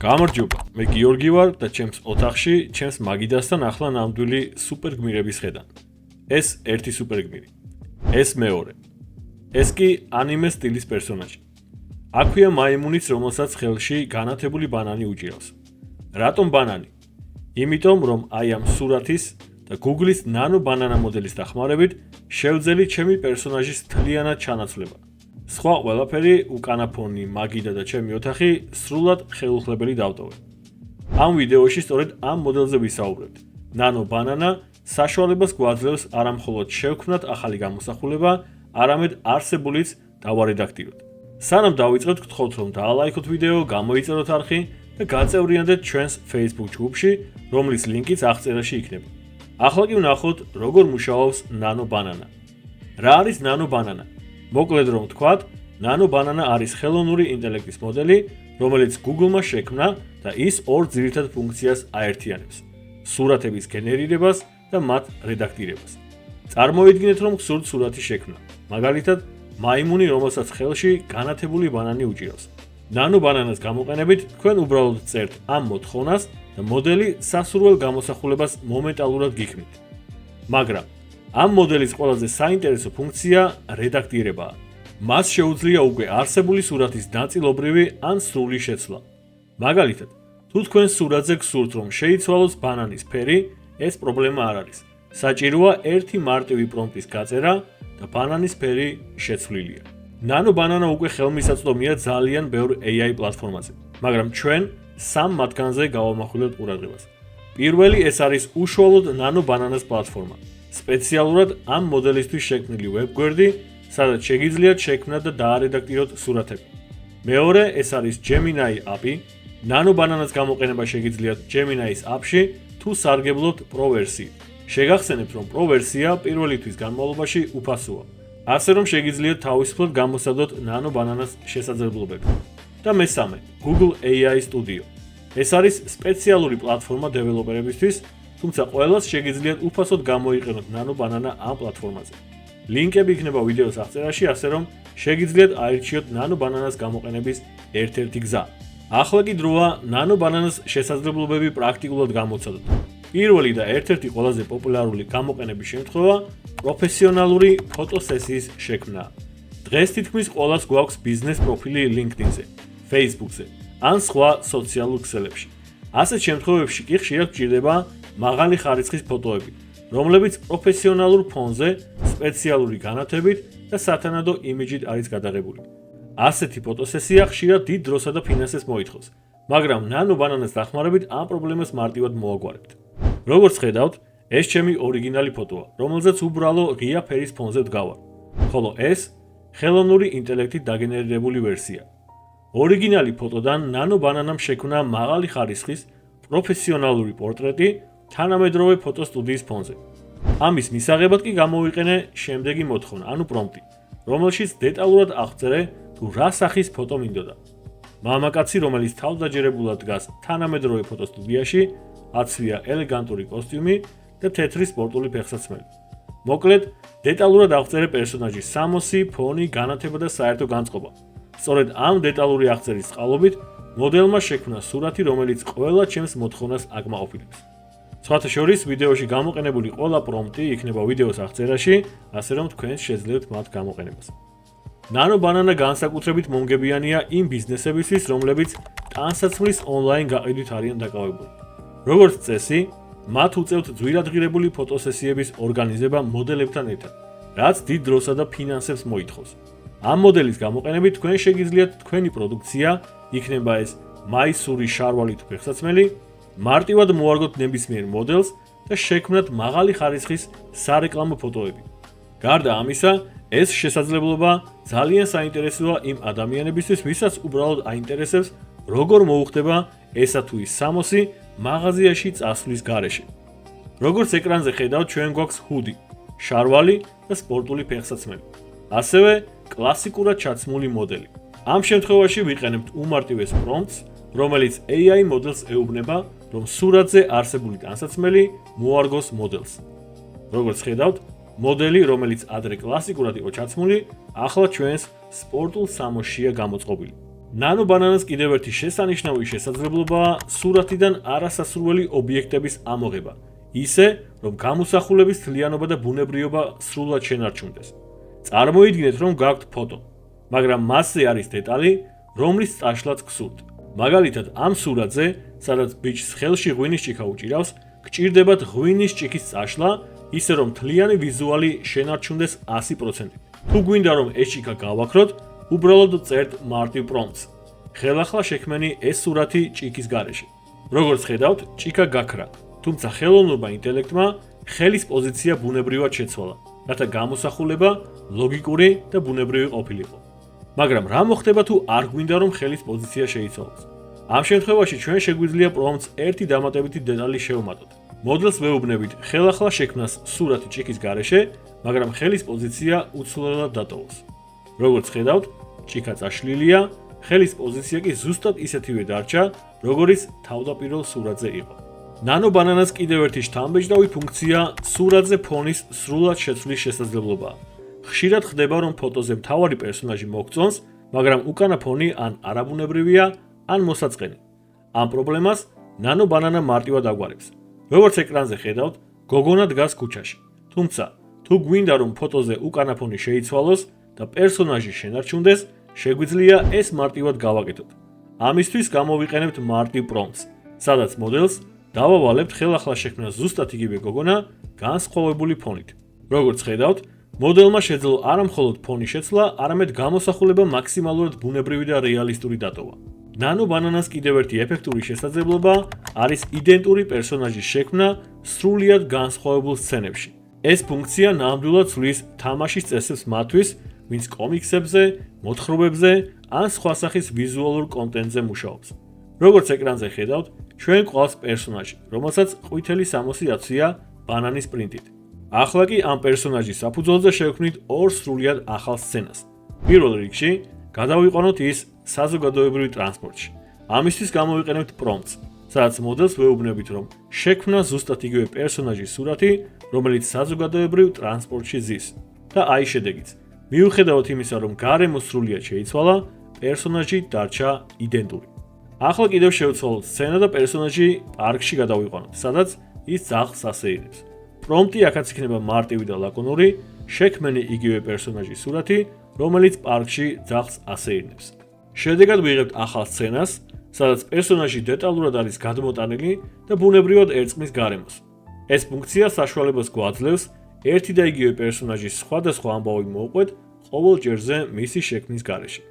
გამარჯობა, მე გიორგი ვარ და ჩემს ოთახში, ჩემს მაგიდასთან ახლა ნამდვილი სუპერგმირების ხედან. ეს ერთი სუპერგმირი. ეს მეორე. ეს კი ანიმე სტილის პერსონაჟი. აქვეა მაიმუნიც, რომელსაც ხელში განათებული ბანანი უჭირავს. რატომ ბანანი? იმიტომ, რომ აი ამ სურათის და Google-ის ნანო ბანანა მოდელის დახმარებით შევძელი ჩემი პერსონაჟის თლიანად ჩანაცვლება. სხვა ყველაფერი, უკანა ფონი, მაგიდა და ჩემი ოთახი სრულად ხელუხლებელი დავტოვე. ამ ვიდეოში სწორედ ამ მოდელზე ვისაუბრებთ. ნანო ბანანა საშუალებას გვაძლევს არა მხოლოდ შევქმნათ ახალი გამოსახულება, არამედ არსებულიც დავარედაქტიროთ. სანამ დავიწყებთ, გთხოვთ რომ დაალაიქოთ ვიდეო, გამოიწეროთ არხი და გაწევრიანდეთ ჩვენს Facebook ჯგუფში, რომლის ლინკიც აღწერაში იქნება. ახლა კი ვნახოთ, როგორ მუშაობს ნანო ბანანა. რა არის ნანო ბანანა? მოკლედ რომ ვთქვათ, ნანო ბანანა არის ხელოვნური ინტელექტის მოდელი, რომელიც Google-მა შექმნა და ის ორ ძირითად ფუნქციას აერთიანებს: სურათების გენერირებას და მათ რედაქტირებას. წარმოიდგინეთ, რომ გსურთ სურათის შექმნა, მაგალითად, მაიმუნი, რომელსაც ხელში განათებული ბანანი უჭირავს. ნანო ბანანას გამოყენებით, თქვენ უბრალოდ წერთ ამ მოთხოვნას და მოდელი სასურველ გამოსახულებას მომენტალურად გიქმნით. მაგრამ ამ მოდელის ყველაზე საინტერესო ფუნქცია რედაქტირებაა. მას შეუძლია უკვე არსებული სურათის ნაწილობრივი ან სრული შეცვლა. მაგალითად, თუ თქვენ სურათზე გსურთ რომ შეიცვალოს ბანანის ფერი, ეს პრობლემა არ არის. საჭიროა ერთი მარტივი პრომპტის გაწერა და ბანანის ფერი შეცვლილია. ნანო ბანანა უკვე ხელმისაწვდომია ძალიან ბევრ AI პლატფორმაზე, მაგრამ ჩვენ სამ მათგანზე გავამახვილებთ ყურადღებას. პირველი ეს არის უშუალოდ ნანო ბანანას პლატფორმა. სპეციალურად ამ მოდელისთვის შექმნილი ვებგვერდი, სადაც შეგიძლიათ შექმნათ და დაარედაქტიროთ სურათები. მეორე ეს არის Gemini API. ნანო ბანანას გამოყენება შეგიძლიათ Gemini-ის API-ში თუ სარგებლობთ Pro ვერსიით. შეგახსენებთ, რომ Pro ვერსია პირველი თვის განმავლობაში უფასოა. ასე რომ შეგიძლიათ თავისუფლად გამოსცადოთ ნანო ბანანას შესაძლებლობები. და მესამე, Google AI Studio. ეს არის სპეციალური პლატფორმა დეველოპერებისთვის, თუმცა ყველას შეგიძლიათ უფასოდ გამოიყენოთ ნანო ბანანა ამ პლატფორმაზე. ლინკები იქნება ვიდეოს აღწერაში, ასე რომ შეგიძლიათ აირჩიოთ ნანო ბანანას გამოყენების ერთ-ერთი გზა. ახლა კი დროა ნანო ბანანას შესაძლებლობები პრაქტიკულად გამოცადოთ. პირველი და ერთ-ერთი ყველაზე პოპულარული გამოყენების შემთხვევა პროფესიონალური ფოტოსესიის შექმნა. დღეს თითქმის ყველას გვაქვს ბიზნეს პროფილი LinkedIn-ზე, Facebook-ზე ან სხვა სოციალურ ქსელებში. ასეთ შემთხვევებში კი ხშირად გჭირდება მაღალი ხარისხის ფოტოები, რომლებიც პროფესიონალურ ფონზე, სპეციალური განათებით და სათანადო იმიჯით არის გადაღებული. ასეთი ფოტოსესია ხშირად დიდ დროსა და ფინანსებს მოითხოვს, მაგრამ ნანო ბანანას დახმარებით ამ პრობლემას მარტივად მოაგვარებთ. როგორც ხედავთ, ეს ჩემი ორიგინალი ფოტოა, რომელზეც უბრალო ღია ფერის ფონზე ვდგავარ, ხოლო ეს ხელოვნური ინტელექტით დაგენერირებული ვერსია. ორიგინალი ფოტოდან ნანო ბანანამ შექმნა მაღალი ხარისხის პროფესიონალური პორტრეტი თანამედროვე ფოტოსტუდიის ფონზე. ამის მისაღებად კი გამოვიყენე შემდეგი მოთხოვნა, ანუ პრომპტი, რომელშიც დეტალურად აღწერე თუ რა სახის ფოტო მინდოდა. მამაკაცი, რომელიც თავდაჯერებულად დგას თანამედროვე ფოტოსტუდიაში, აცვია ელეგანტური კოსტიუმი და თეთრი სპორტული ფეხსაცმელი. მოკლედ, დეტალურად აღწერე პერსონაჟის სამოსი, ფონი, განათება და საერთო განწყობა. სწორედ ამ დეტალური აღწერის წყალობით მოდელმა შექმნა სურათი, რომელიც ყველა ჩემს მოთხოვნას აკმაყოფილებს. სხვათა შორის, ვიდეოში გამოყენებული ყველა პრომპტი იქნება ვიდეოს აღწერაში, ასე რომ თქვენ შეძლებთ მათ გამოყენებას. ნანო ბანანა განსაკუთრებით მომგებიანია იმ ბიზნესებისთვის, რომლებიც ტანსაცმლის ონლაინ გაყიდვით არიან დაკავებული. როგორც წესი, მათ უწევთ ძვირადღირებული ფოტოსესიების ორგანიზება მოდელებთან ერთად, რაც დიდ დროსა და ფინანსებს მოითხოვს. ამ მოდელის გამოყენებით თქვენ შეგიძლიათ თქვენი პროდუქცია, იქნება ეს მაისური შარვალი თუ ფეხსაცმელი, მარტივად მოარგოთ ნებისმიერ მოდელს და შექმნათ მაღალი ხარისხის სარეკლამო ფოტოები. გარდა ამისა, ეს შესაძლებლობა ძალიან საინტერესოა იმ ადამიანებისთვის, ვისაც უბრალოდ აინტერესებს, როგორ მოუხდება ესა თუ ის სამოსი მაღაზიაში წასვლის გარეშე. როგორც ეკრანზე ხედავთ, ჩვენ გვაქვს ჰუდი, შარვალი და სპორტული ფეხსაცმელი. ასევე კლასიკურად ჩაცმული მოდელი. ამ შემთხვევაში ვიყენებთ უმარტივეს პრომპტს, რომელიც AI მოდელს ეუბნება, რომ სურათზე არსებული ტანსაცმელი მოარგოს მოდელს. როგორც ხედავთ, მოდელი, რომელიც ადრე კლასიკურად იყო ჩაცმული, ახლა ჩვენს სპორტულ სამოსშია გამოწყობილი. ნანო ბანანას კიდევ ერთი შესანიშნავი შესაძლებლობაა სურათიდან არასასურველი ობიექტების ამოღება, ისე, რომ გამოსახულების თლიანობა და ბუნებრიობა სრულად შენარჩუნდეს. წარმოიდგინეთ, რომ გაქვთ ფოტო, მაგრამ მასზე არის დეტალი, რომლის წაშლაც გსურთ. მაგალითად, ამ სურათზე, სადაც ბიჭს ხელში ღვინის ჭიქა უჭირავს, გჭირდებათ ღვინის ჭიქის წაშლა, ისე რომ თლიანი ვიზუალი შენარჩუნდეს 100%. თუ გვინდა რომ ეს ჭიქა გავაქროთ, უბრალოდ წერთ მარტივ პრომპტს. ხელახლა შექმენი ეს სურათი ჭიქის გარეშე. როგორც ხედავთ, ჭიქა გაქრა, თუმცა ხელოვნურმა ინტელექტმა ხელის პოზიცია ბუნებრივად შეცვალა, რათა გამოსახულება ლოგიკური და ბუნებრივი ყოფილიყო. მაგრამ რა მოხდება თუ არ გვინდა რომ ხელის პოზიცია შეიცვალოს? ამ შემთხვევაში ჩვენ შეგვიძლია პრომპტს ერთი დამატებითი დეტალი შევმატოთ. მოდელს ვეუბნებით ხელახლა შექმნას სურათი ჭიქის გარეშე, მაგრამ ხელის პოზიცია უცვლელად დატოვოს. როგორც ხედავთ, ჭიქა წაშლილია, ხელის პოზიცია კი ზუსტად ისეთივე დარჩა, როგორიც თავდაპირველ სურათზე იყო. ნანო ბანანას კიდევ ერთი შთამბეჭდავი ფუნქცია სურათზე ფონის სრულად შეცვლის შესაძლებლობაა. ხშირად ხდება, რომ ფოტოზე მთავარი პერსონაჟი მოგწონს, მაგრამ უკანა ფონი ან არაბუნებრივია, ან მოსაწყენი. ამ პრობლემას ნანო ბანანა მარტივად აგვარებს. როგორც ეკრანზე ხედავთ, გოგონა დგას ქუჩაში. თუმცა, თუ გვინდა რომ ფოტოზე უკანა ფონი შეიცვალოს და პერსონაჟი შენარჩუნდეს, შეგვიძლია ეს მარტივად გავაკეთოთ. ამისთვის გამოვიყენებთ მარტივ პრომპტს, სადაც მოდელს დავავალებთ ხელახლა შექმნა ზუსტად იგივე გოგონა განსხვავებული ფონით. როგორც ხედავთ, მოდელმა შეძლო არა მხოლოდ ფონის შეცვლა, არამედ გამოსახულება მაქსიმალურად ბუნებრივი და რეალისტური დატოვა. ნანო ბანანას კიდევ ერთი ეფექტური შესაძლებლობა არის იდენტური პერსონაჟის შექმნა სრულიად განსხვავებულ სცენებში. ეს ფუნქცია ნამდვილად ცვლის თამაშის წესებს მათთვის, ვინც კომიქსებზე, მოთხრობებზე ან სხვა სახის ვიზუალურ კონტენტზე მუშაობს. როგორც ეკრანზე ხედავთ, ჩვენ გვყავს პერსონაჟი, რომელსაც ყვითელი სამოსი აცვია ბანანის პრინტით. ახლა კი ამ პერსონაჟის საფუძველზე შევქმნით ორ სრულიად ახალ სცენას. პირველ რიგში გადავიყვანოთ ის საზოგადოებრივ ტრანსპორტში. ამისთვის გამოვიყენებთ პრომპტს, სადაც მოდელს ვეუბნებით, რომ შექმნა ზუსტად იგივე პერსონაჟის სურათი, რომელიც საზოგადოებრივ ტრანსპორტში ზის. და აი შედეგიც. მიუხედავად იმისა, რომ გარემო სრულიად შეიცვალა, პერსონაჟი დარჩა იდენტური. ახლა კიდევ შევცვალოთ სცენა და პერსონაჟი პარკში გადავიყვანოთ, სადაც ის ძაღლს ასეირებს. პრომპტი აქაც იქნება მარტივი და ლაკონური, შექმენი იგივე პერსონაჟის სურათი, რომელიც პარკში ძაღლს ასეირნებს. შედეგად ვიღებთ ახალ სცენას, სადაც პერსონაჟი დეტალურად არის გადმოტანილი და ბუნებრივად ერწყმის გარემოს. ეს ფუნქცია საშუალებას გვაძლევს ერთი და იგივე პერსონაჟის სხვადასხვა ამბავი მოვყვეთ ყოველ ჯერზე მისი შექმნის გარეშე.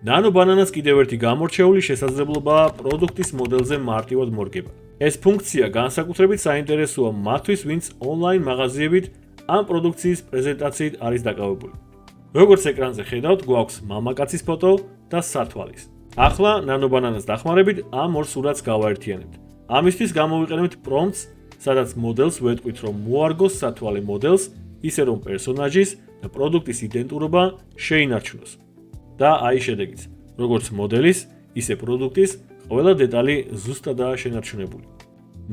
ნანო ბანანას კიდევ ერთი გამორჩეული შესაძლებლობაა პროდუქტის მოდელზე მარტივად მორგება. ეს ფუნქცია განსაკუთრებით საინტერესოა მათთვის, ვინც ონლაინ მაღაზიებით ან პროდუქციის პრეზენტაციით არის დაკავებული. როგორც ეკრანზე ხედავთ, გვაქვს მამაკაცის ფოტო და სათვალის. ახლა ნანო ბანანას დახმარებით ამ ორ სურათს გავაერთიანებთ. ამისთვის გამოვიყენებთ პრომპტს, სადაც მოდელს ვეთქვით, რომ მოარგოს სათვალე მოდელს, ისე რომ პერსონაჟის და პროდუქტის იდენტურობა შეინარჩუნოს. და აი შედეგიც. როგორც მოდელის, ისე პროდუქტის ყველა დეტალი ზუსტადაა შენარჩუნებული.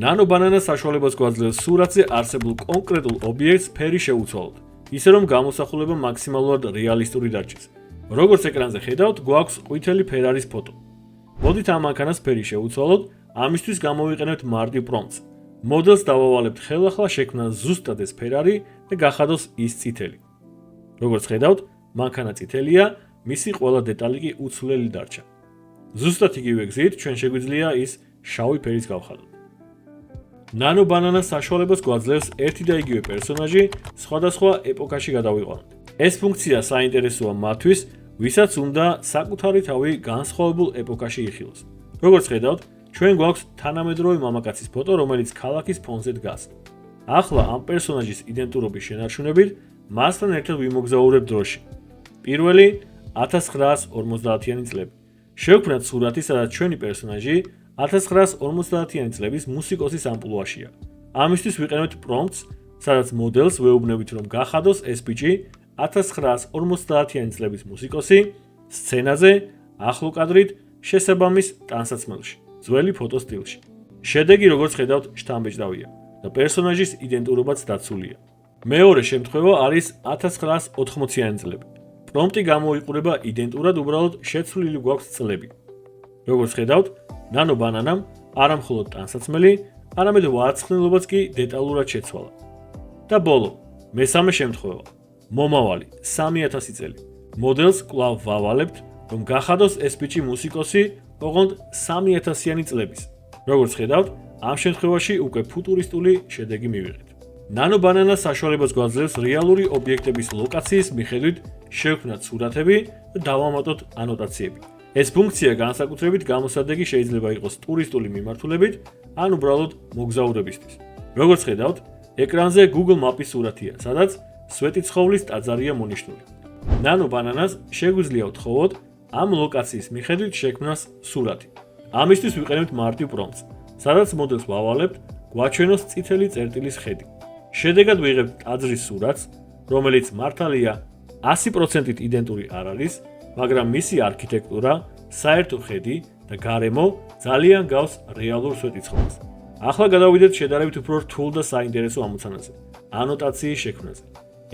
ნანო ბანანას საშუალებას გვაძლევს სურათზე არსებულ კონკრეტულ ობიექტს ფერი შეუცვალოთ, ისე რომ გამოსახულება მაქსიმალურად რეალისტური დარჩეს. როგორც ეკრანზე ხედავთ, გვაქვს ყვითელი ფერარის ფოტო. მოდით ამ მანქანას ფერი შევუცვალოთ, ამისთვის გამოვიყენებთ მარტივ პრომპტს. მოდელს დავავალებთ ხელახლა შექმნა ზუსტად ეს ფერარი და გახადოს ის წითელი. როგორც ხედავთ, მანქანა წითელია, მისი ყველა დეტალი კი უცვლელი დარჩა. ზუსტად იგივე გზით ჩვენ შეგვიძლია ის შავი ფერის გავხადოთ. ნანო ბანანას საშუალებას გვაძლევს ერთი და იგივე პერსონაჟი სხვადასხვა ეპოქაში გადავიყვანოთ. ეს ფუნქცია საინტერესოა მათთვის, ვისაც უნდა საკუთარი თავი განსხვავებულ ეპოქაში იხილოს. როგორც ხედავთ, ჩვენ გვაქვს თანამედროვე მამაკაცის ფოტო, რომელიც ქალაქის ფონზე დგას. ახლა ამ პერსონაჟის იდენტურობის შენარჩუნებით მასთან ერთად ვიმოგზაურებთ დროში. პირველი 1950-იანი წლები. შევქმნათ სურათი, სადაც ჩვენი პერსონაჟი 1950-იანი წლების მუსიკოსის ამპლუაშია. ამისთვის ვიყენებთ პრომპტს, სადაც მოდელს ვეუბნებით, რომ გახადოს ეს ბიჭი 1950-იანი წლების მუსიკოსი სცენაზე, ახლო კადრით, შესაბამის ტანსაცმელში, ძველი ფოტო სტილში. შედეგი, როგორც ხედავთ, შთამბეჭდავია და პერსონაჟის იდენტურობაც დაცულია. მეორე შემთხვევა არის 1980-იანი წლები. პრომპტი გამოიყურება იდენტურად, უბრალოდ შეცვლილი გვაქვს წლები. როგორც ხედავთ, ნანო ბანანამ არა მხოლოდ ტანსაცმელი, არამედ ვარცხნილობაც კი დეტალურად შეცვალა. და ბოლო, მესამე შემთხვევა. მომავალი 3000 წელი. მოდელს კვლავ ვავალებთ, რომ გახადოს ეს ბიჭი მუსიკოსი ოღონდ 3000-იანი წლების. როგორც ხედავთ, ამ შემთხვევაში უკვე ფუტურისტული შედეგი მივიღეთ. ნანო ბანანას საშუალებას გვაძლევს რეალური ობიექტების ლოკაციის მიხედვით შევქმნათ სურათები და დავამატოთ ანოტაციები. ეს ფუნქცია განსაკუთრებით გამოსადეგი შეიძლება იყოს ტურისტული მიმართულებით ან უბრალოდ მოგზაურებისთვის. როგორც ხედავთ, ეკრანზე Google Maps-ის სურათია, სადაც სვეტიცხოვლის ტაძარია მონიშნული. ნანო ბანანას შეგვიძლია ვთხოვოთ ამ ლოკაციის მიხედვით შექმნას სურათი. ამისთვის ვიყენებთ მარტივ პრომპტს, სადაც მოდელს ვავალებთ გვაჩვენოს წითელი წერტილის ხედი. შედეგად ვიღებთ ტაძრის სურათს, რომელიც მართალია 100%-ით იდენტური არ არის, მაგრამ მისი არქიტექტურა, საერთო ხედი და გარემო ძალიან გავს რეალურ სვეტიცხოვლს. ახლა გადავიდეთ შედარებით უფრო რთულ და საინტერესო ამოცანაზე, ანოტაციის შექმნაზე.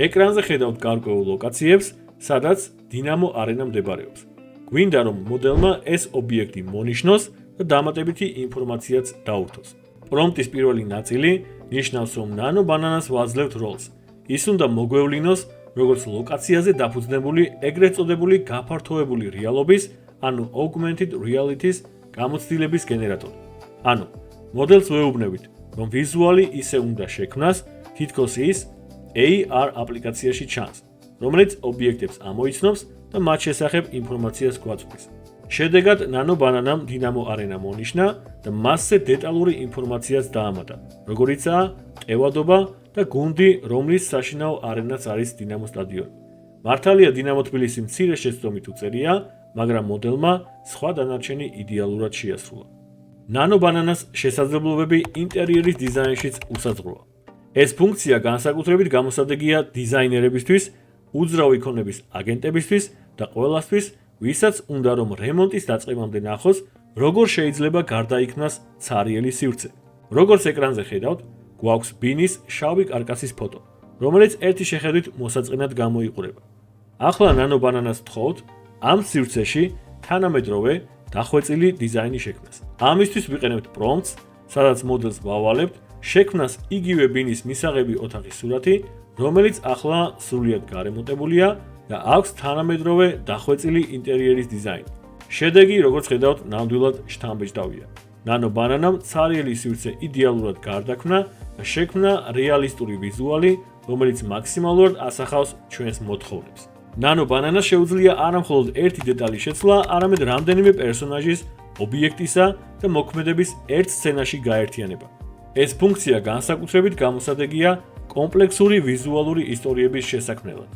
ეკრანზე ხედავთ გარკვეულ ლოკაციებს, სადაც დინამო არენა მდებარეობს. გვინდა რომ მოდელმა ეს ობიექტი მონიშნოს და დამატებითი ინფორმაციაც დაურთოს. პრომპტის პირველი ნაწილი ნიშნავს, რომ ნანო ბანანას ვაძლევთ როლს. ის უნდა მოგვევლინოს როგორც ლოკაციაზე დაფუძნებული ეგრეთ წოდებული გაფართოებული რეალობის, ანუ augmented reality-ს გამოცდილების გენერატორი. ანუ მოდელს ვეუბნებით, რომ ვიზუალი ისე უნდა შექმნას, თითქოს ის AR აპლიკაციაში ჩანს, რომელიც ობიექტებს ამოიცნობს და მათ შესახებ ინფორმაციას გვაწვდის. შედეგად ნანო ბანანამ დინამო არენა მონიშნა და მასზე დეტალური ინფორმაციაც დაამატა, როგორიცაა ტევადობა და გუნდი, რომლის საშინაო არენაც არის დინამო სტადიონი. მართალია დინამო თბილისი მცირე შეცდომით უწერია, მაგრამ მოდელმა სხვა დანარჩენი იდეალურად შეასრულა. ნანო ბანანას შესაძლებლობები ინტერიერის დიზაინშიც უსაზღროა. ეს ფუნქცია განსაკუთრებით გამოსადეგია დიზაინერებისთვის, უძრავი იქონების აგენტებისთვის და ყველასთვის, ვისაც უნდა რომ რემონტის დაწყებამდე ნახოს, როგორ შეიძლება გარდაიქმნას ცარიელი სივრცე. როგორც ეკრანზე ხედავთ, გვაქვს ბინის შავი კარკასის ფოტო, რომელიც ერთი შეხედვით მოსაწყენად გამოიყურება. ახლა ნანო ბანანას ვთხოვთ ამ სივრცეში თანამედროვე დახვეწილი დიზაინი შექმნას. ამისთვის ვიყენებთ პრომპტს, სადაც მოდელს ვავალებთ შექმნას იგივე ბინის მისაღები ოთახის სურათი, რომელიც ახლა სრულიად გარემონტებულია და აქვს თანამედროვე დახვეწილი ინტერიერის დიზაინი. შედეგი, როგორც ხედავთ, ნამდვილად შთამბეჭდავია. ნანო ბანანამ ცარიელი სივრცე იდეალურად გარდაქმნა და შექმნა რეალისტური ვიზუალი, რომელიც მაქსიმალურად ასახავს ჩვენს მოთხოვნებს. ნანო ბანანას შეუძლია არა მხოლოდ ერთი დეტალის შეცვლა, არამედ რამდენიმე პერსონაჟის, ობიექტისა და მოქმედების ერთ სცენაში გაერთიანება. ეს ფუნქცია განსაკუთრებით გამოსადეგია კომპლექსური ვიზუალური ისტორიების შესაქმნელად.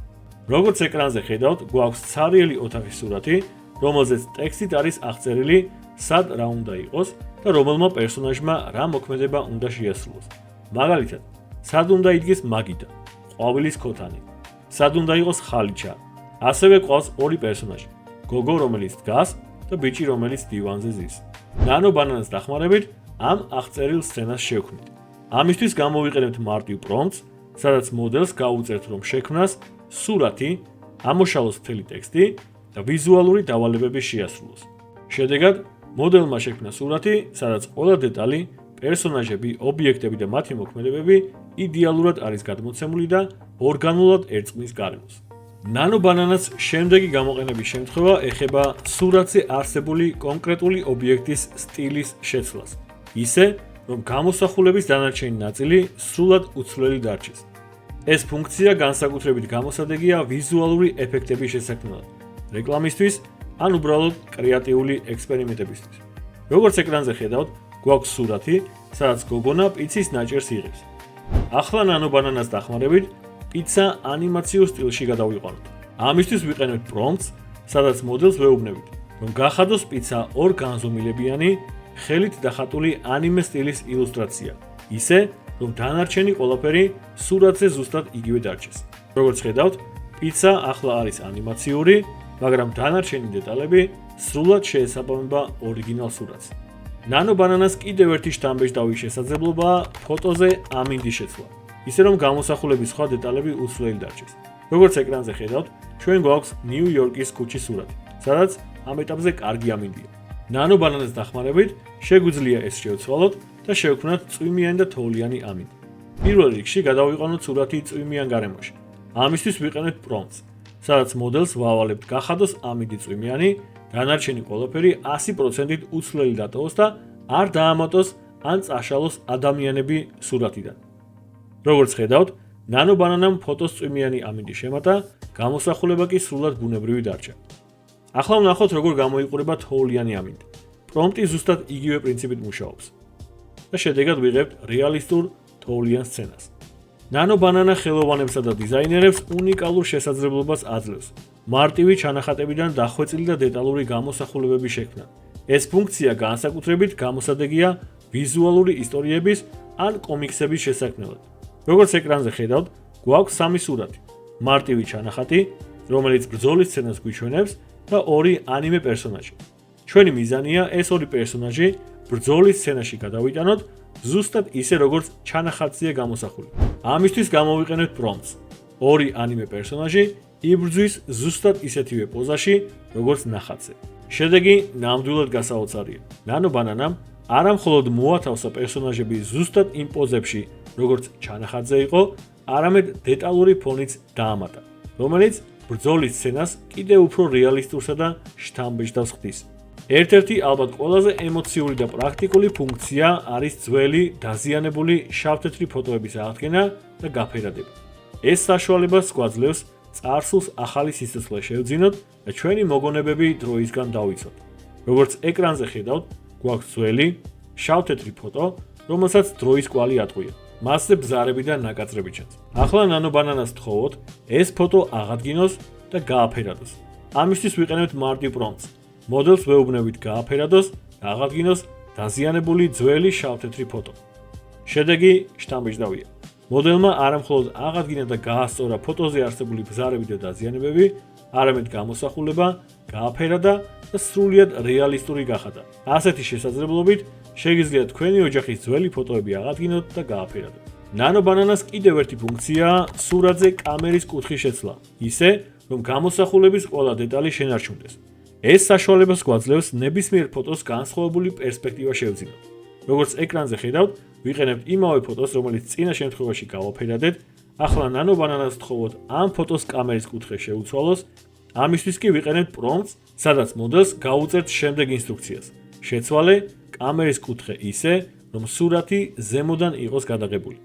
როგორც ეკრანზე ხედავთ, გვაქვს ცარიელი ოთახის სურათი, რომელზეც ტექსტით არის აღწერილი, სად რა უნდა იყოს და რომელმა პერსონაჟმა რა მოქმედება უნდა შეასრულოს. მაგალითად, სად უნდა იდგეს მაგიდა, ყვავილის ქოთანი, სად უნდა იყოს ხალიჩა. ასევე ყავს ორი პერსონაჟი, გოგო, რომელიც დგას და ბიჭი, რომელიც დივანზე ზის. ნანო ბანანას დახმარებით ამ აღწერილ სცენას შევქმნით. ამისთვის გამოვიყენებთ მარტივ პრომპტს, სადაც მოდელს გაუწერთ, რომ შექმნას სურათი, ამოშალოს მთელი ტექსტი და ვიზუალური დავალებები შეასრულოს. შედეგად, მოდელმა შექმნა სურათი, სადაც ყველა დეტალი, პერსონაჟები, ობიექტები და მათი მოქმედებები იდეალურად არის გადმოცემული და ორგანულად ერწყმის გარემოს. ნანო ბანანას შემდეგი გამოყენების შემთხვევა ეხება სურათზე არსებული კონკრეტული ობიექტის სტილის შეცვლას. ისე, რომ გამოსახულების დანარჩენი ნაწილი სრულად უცვლელი დარჩეს. ეს ფუნქცია განსაკუთრებით გამოსადეგია ვიზუალური ეფექტების შესაქმნელად, რეკლამისთვის ან უბრალოდ კრეატიული ექსპერიმენტებისთვის. როგორც ეკრანზე ხედავთ, გვაქვს სურათი, სადაც გოგონა პიცის ნაჭერს იღებს. ახლა ნანო ბანანას დახმარებით პიცა ანიმაციურ სტილში გადავიყვანოთ. ამისთვის ვიყენებთ პრომპტს, სადაც მოდელს ვეუბნებით, რომ გახადოს პიცა ორ განზომილებიანი, ხელით დახატული ანიმე სტილის ილუსტრაცია, ისე, რომ დანარჩენი ყველაფერი სურათზე ზუსტად იგივე დარჩეს. როგორც ხედავთ, პიცა ახლა არის ანიმაციური, მაგრამ დანარჩენი დეტალები სრულად შეესაბამება ორიგინალ სურათს. ნანო ბანანას კიდევ ერთი შთამბეჭდავი შესაძლებლობაა ფოტოზე ამინდის შეცვლა, ისე რომ გამოსახულების სხვა დეტალები უცვლელი დარჩეს. როგორც ეკრანზე ხედავთ, ჩვენ გვაქვს ნიუ-იორკის ქუჩის სურათი, სადაც ამ ეტაპზე კარგი ამინდია. ნანო ბანანას დახმარებით შეგვიძლია ეს შევცვალოთ და შევქმნათ წვიმიანი და თოვლიანი ამინდი. პირველ რიგში გადავიყვანოთ სურათი წვიმიან გარემოში. ამისთვის ვიყენებთ პრომპტს, სადაც მოდელს ვავალებთ გახადოს ამინდი წვიმიანი, დანარჩენი ყველაფერი 100%-ით უცვლელი დატოვოს და არ დაამატოს ან წაშალოს ადამიანები სურათიდან. როგორც ხედავთ, ნანო ბანანამ ფოტოს წვიმიანი ამინდი შემატა, გამოსახულება კი სრულად ბუნებრივი დარჩა. ახლა ვნახოთ, როგორ გამოიყურება თოვლიანი ამინდი. პრომპტი ზუსტად იგივე პრინციპით მუშაობს. და შედეგად ვიღებთ რეალისტურ თოვლიან სცენას. ნანო ბანანა ხელოვანებსა და დიზაინერებს უნიკალურ შესაძლებლობას აძლევს მარტივი ჩანახატებიდან დახვეწილი და დეტალური გამოსახულებების შექმნა. ეს ფუნქცია განსაკუთრებით გამოსადეგია ვიზუალური ისტორიების ან კომიქსების შესაქმნელად. როგორც ეკრანზე ხედავთ, გვაქვს სამი სურათი. მარტივი ჩანახატი, რომელიც ბრძოლის სცენას გვიჩვენებს და ორი ანიმე პერსონაჟი. ჩვენი მიზანია ეს ორი პერსონაჟი ბრძოლის სცენაში გადავიტანოთ ზუსტად ისე, როგორც ჩანახატზეა გამოსახული. ამისთვის გამოვიყენებთ პრომპტს. ორი ანიმე პერსონაჟი იბრძვის ზუსტად ისეთივე პოზაში, როგორც ნახატზე. შედეგი ნამდვილად გასაოცარია. ნანო ბანანამ არა მხოლოდ მოათავსა პერსონაჟები ზუსტად იმ პოზებში, როგორც ჩანახატზე იყო, არამედ დეტალური ფონიც დაამატა, რომელიც ბრძოლის სცენას კიდევ უფრო რეალისტურსა და შთამბეჭდავს ხდის. ერთ-ერთი ალბათ ყველაზე ემოციური და პრაქტიკული ფუნქცია არის ძველი, დაზიანებული შავ-თეთრი ფოტოების აღდგენა და გაფერადება. ეს საშუალებას გვაძლევს წარსულს ახალი სიცოცხლე შევძინოთ და ჩვენი მოგონებები დროისგან დავიცოთ. როგორც ეკრანზე ხედავთ, გვაქვს ძველი, შავ-თეთრი ფოტო, რომელსაც დროის კვალი ატყვია. მასზე ბზარები და ნაკაწრები ჩანს. ახლა ნანო ბანანას ვთხოვოთ, ეს ფოტო აღადგინოს და გააფერადოს. ამისთვის ვიყენებთ მარტივ პრომპტს. მოდელს ვეუბნებით გააფერადოს და აღადგინოს დაზიანებული ძველი შავ-თეთრი ფოტო. შედეგი შთამბეჭდავია. მოდელმა არა მხოლოდ აღადგინა და გაასწორა ფოტოზე არსებული ბზარები და დაზიანებები, არამედ გამოსახულება გააფერადა და სრულიად რეალისტური გახადა. ასეთი შესაძლებლობით შეგიძლიათ თქვენი ოჯახის ძველი ფოტოები აღადგინოთ და გააფერადოთ. ნანო ბანანას კიდევ ერთი ფუნქციაა სურათზე კამერის კუთხის შეცვლა, ისე რომ გამოსახულების ყველა დეტალი შენარჩუნდეს. ეს საშუალებას გვაძლევს ნებისმიერ ფოტოს განსხვავებული პერსპექტივა შევძინოთ. როგორც ეკრანზე ხედავთ, ვიყენებთ იმავე ფოტოს, რომელიც წინა შემთხვევაში გავაფერადეთ. ახლა ნანო ბანანას ვთხოვოთ ამ ფოტოს კამერის კუთხე შეუცვალოს. ამისთვის კი ვიყენებთ პრომპტს, სადაც მოდელს გაუწერთ შემდეგ ინსტრუქციას. შეცვალე კამერის კუთხე ისე, რომ სურათი ზემოდან იყოს გადაღებული.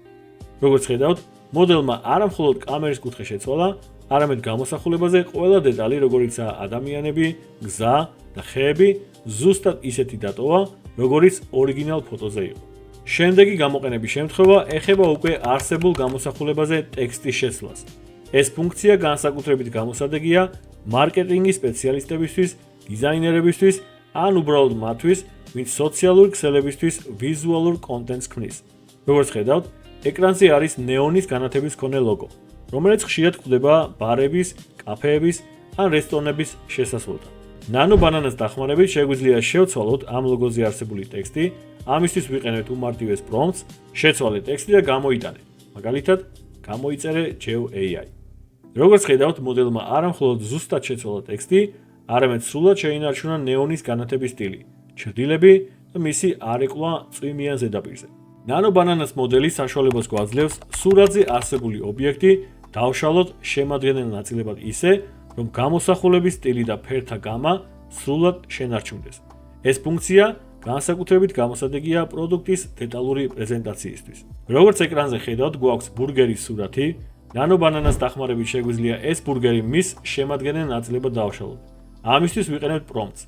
როგორც ხედავთ, მოდელმა არა მხოლოდ კამერის კუთხე შეცვალა, არამედ გამოსახულებაზე ყველა დეტალი, როგორიცაა ადამიანები, გზა და ხეები, ზუსტად ისეთი დატოვა, როგორიც ორიგინალ ფოტოზე იყო. შემდეგი გამოყენების შემთხვევა ეხება უკვე არსებულ გამოსახულებაზე ტექსტის შეცვლას. ეს ფუნქცია განსაკუთრებით გამოსადეგია მარკეტინგის სპეციალისტებისთვის, დიზაინერებისთვის ან უბრალოდ მათთვის, ვინც სოციალური ქსელებისთვის ვიზუალურ კონტენტს ქმნის. როგორც ხედავთ, ეკრანზე არის ნეონის განათების მქონე ლოგო, რომელიც ხშირად გვხვდება ბარების, კაფეების ან რესტორნების შესასვლელთან. ნანო ბანანას დახმარებით შეგვიძლია შევცვალოთ ამ ლოგოზე არსებული ტექსტი, ამისთვის ვიყენებთ უმარტივეს პრომპტს, შეცვალე ტექსტი და გამოიტანე. მაგალითად, გამოიწერე GeoAI. როგორც ხედავთ, მოდელმა არა მხოლოდ ზუსტად შეცვალა ტექსტი, არამედ სრულად შეინარჩუნა ნეონის განათების სტილი, ჩრდილები და მისი არეკვა წვიმიან ზედაპირზე. ნანო ბანანას მოდელი საშუალებას გვაძლევს სურათზე არსებული ობიექტი დავშალოთ შემადგენელ ნაწილებად ისე, რომ გამოსახულების სტილი და ფერთა გამა სრულად შენარჩუნდეს. ეს ფუნქცია განსაკუთრებით გამოსადეგია პროდუქტის დეტალური პრეზენტაციისთვის. როგორც ეკრანზე ხედავთ, გვაქვს ბურგერის სურათი. ნანო ბანანას დახმარებით შეგვიძლია ეს ბურგერი მის შემადგენელ ნაწილებად დავშალოთ. ამისთვის ვიყენებთ პრომპტს,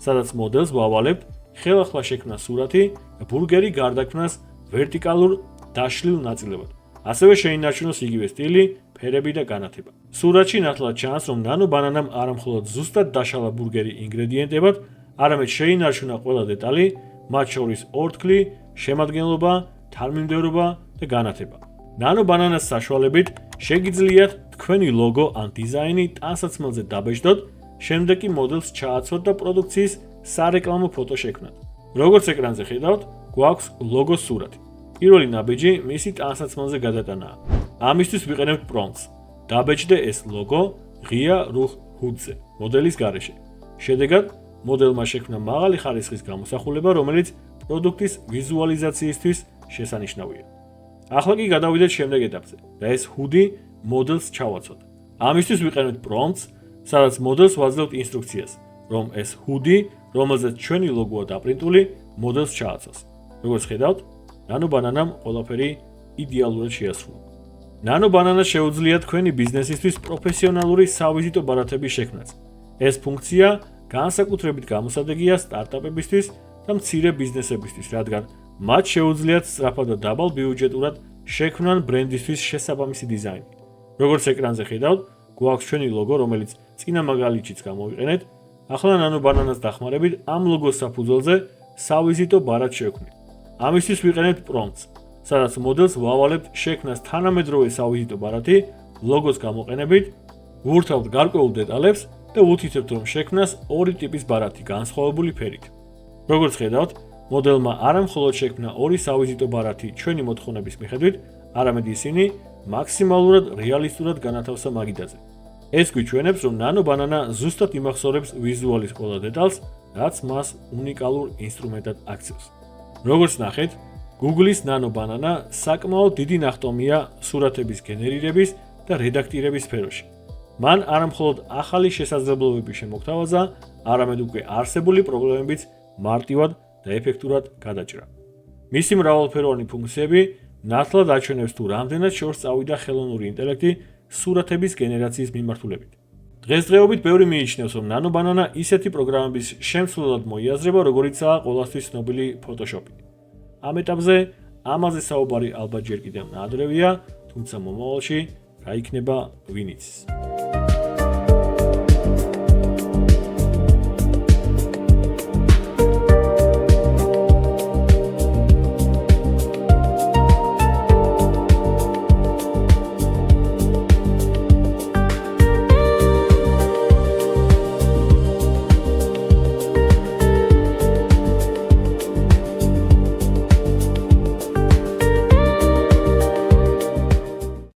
სადაც მოდელს ვავალებთ ხელახლა შექმნა სურათი და ბურგერი გარდაქმნას ვერტიკალურ დაშლილ ნაწილებად. ასევე შეინარჩუნოს იგივე სტილი, ფერები და განათება. სურათში ნათლად ჩანს, რომ ნანო ბანანამ არა მხოლოდ ზუსტად დაშალა ბურგერი ინგრედიენტებად, არამედ შეინარჩუნა ყველა დეტალი, მათ შორის ორთქლი, შემადგენლობა, თანმიმდევრობა და განათება. ნანო ბანანას საშუალებით შეგიძლიათ თქვენი ლოგო ან დიზაინი ტანსაცმელზე დაბეჭდოთ, შემდეგ კი მოდელს ჩააცვათ და პროდუქციის სარეკლამო ფოტო შექმნათ. როგორც ეკრანზე ხედავთ, გვაქვს ლოგოს სურათი. პირველი ნაბიჯი მისი ტანსაცმელზე გადატანაა. ამისთვის ვიყენებთ პრომპტს. დაბეჭდე ეს ლოგო ღია რუხ ჰუდზე, მოდელის გარეშე. შედეგად, მოდელმა შექმნა მაღალი ხარისხის გამოსახულება, რომელიც პროდუქტის ვიზუალიზაციისთვის შესანიშნავია. ახლა კი გადავიდეთ შემდეგ ეტაპზე და ეს ჰუდი მოდელს ჩავაცოთ. ამისთვის ვიყენებთ პრომპტს, სადაც მოდელს ვაძლევთ ინსტრუქციას, რომ ეს ჰუდი, რომელზეც ჩვენი ლოგოა დაპრინტული, მოდელს ჩააცოს. როგორც ხედავთ, ნანო ბანანამ ყველაფერი იდეალურად შეასრულა. ნანო ბანანას შეუძლია თქვენი ბიზნესისთვის პროფესიონალური სავიზიტო ბარათების შექმნაც. ეს ფუნქცია განსაკუთრებით გამოსადეგია სტარტაპებისთვის და მცირე ბიზნესებისთვის, რადგან მათ შეუძლიათ სწრაფად და დაბალ ბიუჯეტურად შექმნან ბრენდისთვის შესაბამისი დიზაინი. როგორც ეკრანზე ხედავთ, გვაქვს ჩვენი ლოგო, რომელიც წინა მაგალითშიც გამოვიყენეთ. ახლა ნანო ბანანას დახმარებით ამ ლოგოს საფუძველზე სავიზიტო ბარათს შევქმნით. ამისთვის ვიყენებთ პრომპტს, სადაც მოდელს ვავალებთ შექმნას თანამედროვე სავიზიტო ბარათი ლოგოს გამოყენებით, ვურთავთ გარკვეულ დეტალებს და ვუთითებთ, რომ შექმნას ორი ტიპის ბარათი განსხვავებული ფერით. როგორც ხედავთ, მოდელმა არა მხოლოდ შექმნა ორი სავიზიტო ბარათი ჩვენი მოთხოვნების მიხედვით, არამედ ისინი მაქსიმალურად რეალისტურად განათავსა მაგიდაზე. ეს გვიჩვენებს, რომ ნანო ბანანა ზუსტად იმახსოვრებს ვიზუალის ყველა დეტალს, რაც მას უნიკალურ ინსტრუმენტად აქცევს. როგორც ნახეთ, Google-ის ნანო ბანანა საკმაოდ დიდი ნახტომია სურათების გენერირების და რედაქტირების სფეროში. მან არა მხოლოდ ახალი შესაძლებლობები შემოგთავაზა, არამედ უკვე არსებული პრობლემებიც მარტივად და ეფექტურად გადაჭრა. მისი მრავალფეროვანი ფუნქციები ნათლად აჩვენებს თუ რამდენად შორს წავიდა ხელოვნური ინტელექტი სურათების გენერაციის მიმართულებით. დღესდღეობით ბევრი მიიჩნევს, რომ ნანო ბანანა ისეთი პროგრამების შემცვლელად მოიაზრება, როგორიცაა ყველასთვის ცნობილი Photoshop-ი. ამ ეტაპზე ამაზე საუბარი ალბათ ჯერ კიდევ ნადრევია, თუმცა მომავალში რა იქნება ვინ იცის.